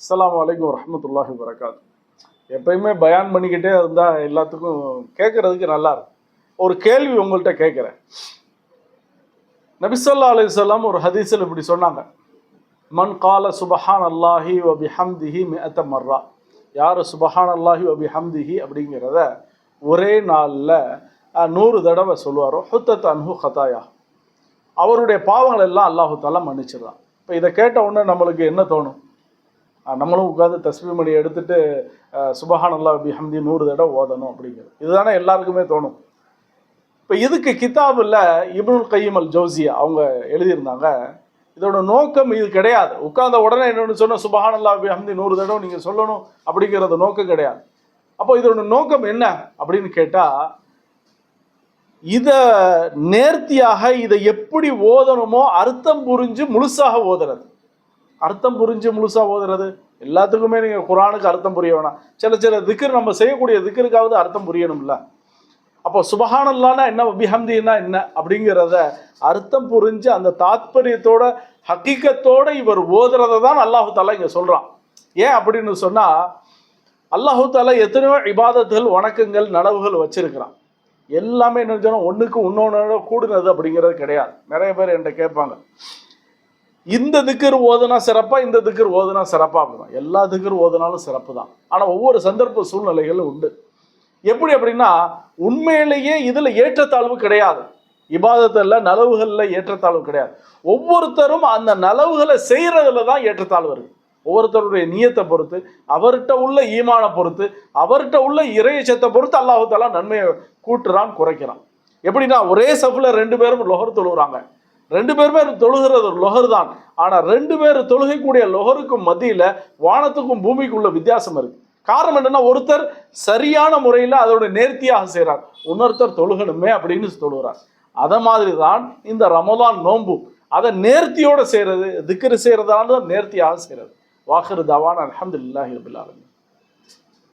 அஸ்ஸலாமு அலைக்கும் வரஹ்மத்துல்லாஹி வபரகாத்துஹு. எப்பயுமே பயான் பண்ணிக்கிட்டே இருந்தால் எல்லாத்துக்கும் கேட்கறதுக்கு நல்லா இருக்கும். ஒரு கேள்வி உங்கள்கிட்ட கேட்குறேன். நபி ஸல்லல்லாஹு அலைஹி வஸல்லம் ஒரு ஹதீஸில் இப்படி சொன்னாங்க, மன் கால சுபஹான் அல்லாஹி வ பிஹம்திஹி மிஅத மர்ரா. யார் சுபஹான் அல்லாஹி வ பிஹம்திஹி அப்படிங்கிறத ஒரே நாளில் 100 தடவை சொல்லுவாரோ ஹுத்தத் அன்ஹு ஹதாயா, அவருடைய பாவங்கள் எல்லாம் அல்லாஹு தஆலா மன்னிச்சிடலாம். இப்போ இதை கேட்ட உடனே நம்மளுக்கு என்ன தோணும்? நம்மளும் உட்காந்து தஸ்பீஹ் மணி எடுத்துட்டு சுபஹான் அல்லாஹ் பிஹம்தி 100 தடவை ஓதணும் அப்படிங்கிறது இதுதானே எல்லாருக்குமே தோணும். இப்போ இதுக்கு கிதாபில் இப்னுல் கையிம் அல் ஜௌசியா அவங்க எழுதியிருந்தாங்க, இதோட நோக்கம் இது கிடையாது. உட்கார்ந்த உடனே என்னொன்று சொன்ன சுபஹான் அல்லாஹ் பிஹம்தி 100 தடவை நீங்கள் சொல்லணும் அப்படிங்கிறது நோக்கம் கிடையாது. அப்போ இதோட நோக்கம் என்ன அப்படின்னு கேட்டால், இதை நேர்த்தியாக இதை எப்படி ஓதணுமோ அர்த்தம் புரிஞ்சு முழுசாக ஓதுறது. அர்த்தம் புரிஞ்சு முழுசாக ஓதுறது எல்லாத்துக்குமே நீங்கள் குர்ஆனுக்கு அர்த்தம் புரிய வேணாம். சில திக்ர் நம்ம செய்யக்கூடிய திக்ருக்காவது அர்த்தம் புரியணும்ல. அப்போ சுபஹானல்லாஹ்னா என்ன, பிஹம்தினா என்ன அப்படிங்கிறத அர்த்தம் புரிஞ்சு அந்த தாத்பரியத்தோட ஹக்கீகத்தோட இவர் ஓதுறதை தான் அல்லாஹு தஆலா இங்கே சொல்கிறான். ஏன் அப்படின்னு சொன்னால், அல்லாஹு தஆலா எத்தனையோ இபாதத்துகள் வணக்கங்கள் நனவுகள் வச்சிருக்கிறான். எல்லாமே என்ன சொன்னால் ஒன்றுக்கு இன்னொன்று கூடுனது அப்படிங்கிறது கிடையாது. நிறைய பேர் என்கிட்ட கேட்பாங்க, இந்த திக்கர் ஓதுனா சிறப்பா, இந்த திக்கர் ஓதுனா சிறப்பா அப்படிதான். எல்லா திக்கர் ஓதுனாலும் சிறப்பு தான். ஆனால் ஒவ்வொரு சந்தர்ப்ப சூழ்நிலைகள் உண்டு. எப்படி அப்படின்னா, உண்மையிலேயே இதில் ஏற்றத்தாழ்வு கிடையாது. இபாதத்தில் நலவுகளில் ஏற்றத்தாழ்வு கிடையாது. ஒவ்வொருத்தரும் அந்த நலவுகளை செய்கிறதுல தான் ஏற்றத்தாழ்வு இருக்குது. ஒவ்வொருத்தருடைய நியத்தை பொறுத்து, அவர்கிட்ட உள்ள ஈமானை பொறுத்து, அவர்கிட்ட உள்ள இறையச்சத்தை பொறுத்து அல்லாஹு தஆலா நன்மையை கூட்டுறான் குறைக்கிறான். எப்படின்னா, ஒரே சஃப்ல 2 பேரும் லொஹர் தொழுகிறாங்க. 2 பேருமே தொழுகிறது லொஹர் தான். ஆனால் 2 பேர் தொழுகைக்கூடிய லொஹருக்கும் மத்தியில் வானத்துக்கும் பூமிக்குள்ள வித்தியாசம் இருக்கு. காரணம் என்னன்னா, ஒருத்தர் சரியான முறையில் அதோட நேர்த்தியாக செய்கிறார், இன்னொருத்தர் தொழுகணுமே அப்படின்னு தொழுகிறார். அதை மாதிரி தான் இந்த ரமலான் நோன்பு, அதை நேர்த்தியோடு செய்கிறது, திக்ர் செய்கிறதால நேர்த்தியாக செய்கிறது. வாஹிரு தவானா அல்ஹம்துலில்லாஹி ரப்பில் ஆலமீன்.